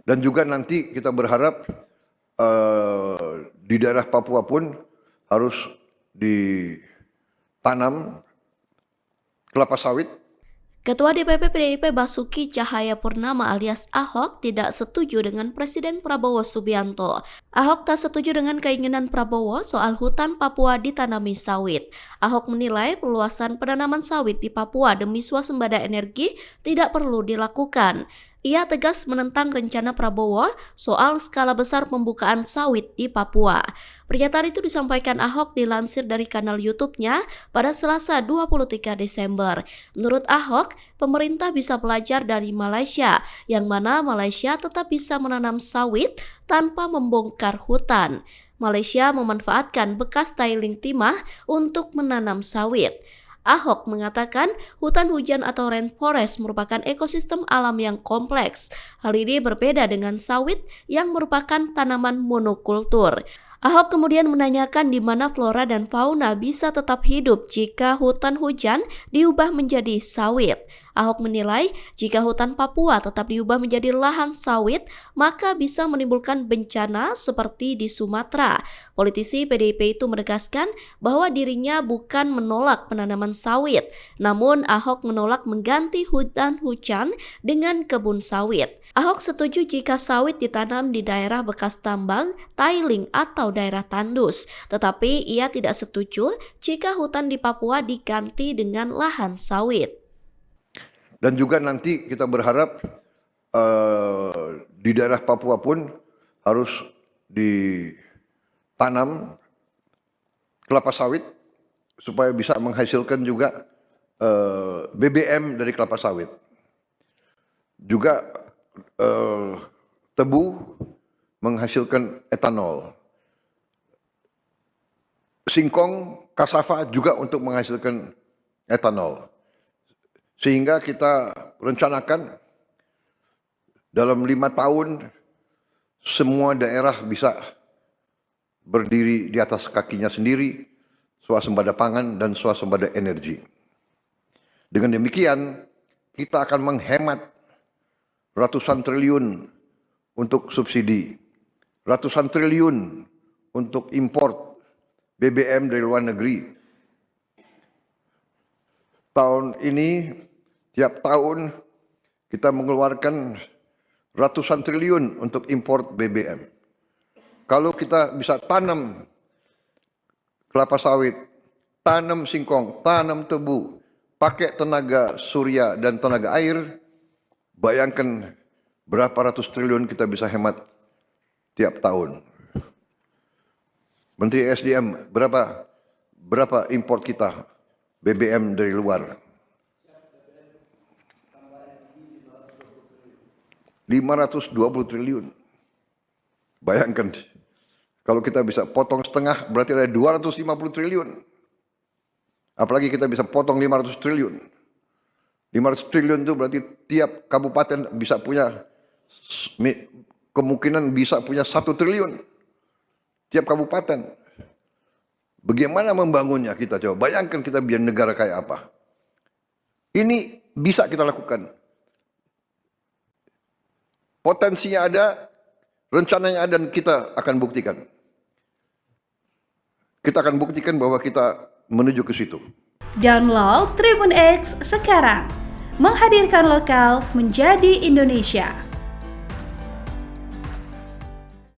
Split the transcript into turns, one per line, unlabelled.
Dan juga nanti kita berharap di daerah Papua pun harus ditanam kelapa sawit.
Ketua DPP PDIP Basuki Cahayapurnama alias Ahok tidak setuju dengan Presiden Prabowo Subianto. Ahok tak setuju dengan keinginan Prabowo soal hutan Papua ditanami sawit. Ahok menilai perluasan penanaman sawit di Papua demi swasembada energi tidak perlu dilakukan. Ia tegas menentang rencana Prabowo soal skala besar pembukaan sawit di Papua. Pernyataan itu disampaikan Ahok dilansir dari kanal YouTube-nya pada Selasa 23 Desember. Menurut Ahok, pemerintah bisa belajar dari Malaysia, yang mana Malaysia tetap bisa menanam sawit tanpa membongkar hutan. Malaysia memanfaatkan bekas tiling timah untuk menanam sawit. Ahok mengatakan hutan hujan atau rainforest merupakan ekosistem alam yang kompleks. Hal ini berbeda dengan sawit yang merupakan tanaman monokultur. Ahok kemudian menanyakan di mana flora dan fauna bisa tetap hidup jika hutan hujan diubah menjadi sawit. Ahok menilai jika hutan Papua tetap diubah menjadi lahan sawit, maka bisa menimbulkan bencana seperti di Sumatera. Politisi PDIP itu menegaskan bahwa dirinya bukan menolak penanaman sawit, namun Ahok menolak mengganti hutan hujan dengan kebun sawit. Ahok setuju jika sawit ditanam di daerah bekas tambang, tiling, atau daerah tandus, tetapi ia tidak setuju jika hutan di Papua diganti dengan lahan sawit.
Dan juga nanti kita berharap di daerah Papua pun harus ditanam kelapa sawit supaya bisa menghasilkan juga BBM dari kelapa sawit. Juga tebu menghasilkan etanol. Singkong, kasava juga untuk menghasilkan etanol. Sehingga kita rencanakan dalam 5 tahun semua daerah bisa berdiri di atas kakinya sendiri, swasembada pangan dan swasembada energi. Dengan demikian, kita akan menghemat ratusan triliun untuk subsidi, ratusan triliun untuk import BBM dari luar negeri. Tahun ini, tiap tahun kita mengeluarkan ratusan triliun untuk import BBM. Kalau kita bisa tanam kelapa sawit, tanam singkong, tanam tebu, pakai tenaga surya dan tenaga air, bayangkan berapa ratus triliun kita bisa hemat tiap tahun. Menteri SDM, berapa import kita BBM dari luar? 520 triliun. Bayangkan, kalau kita bisa potong setengah berarti ada 250 triliun. Apalagi kita bisa potong 500 triliun. 500 triliun itu berarti tiap kabupaten bisa punya, kemungkinan bisa punya 1 triliun. Tiap kabupaten. Bagaimana membangunnya kita coba? Bayangkan kita biar negara kayak apa. Ini bisa kita lakukan. Potensinya ada, rencananya ada, dan kita akan buktikan. Kita akan buktikan bahwa kita menuju ke situ.
Download Tribun X sekarang. Menghadirkan lokal menjadi Indonesia.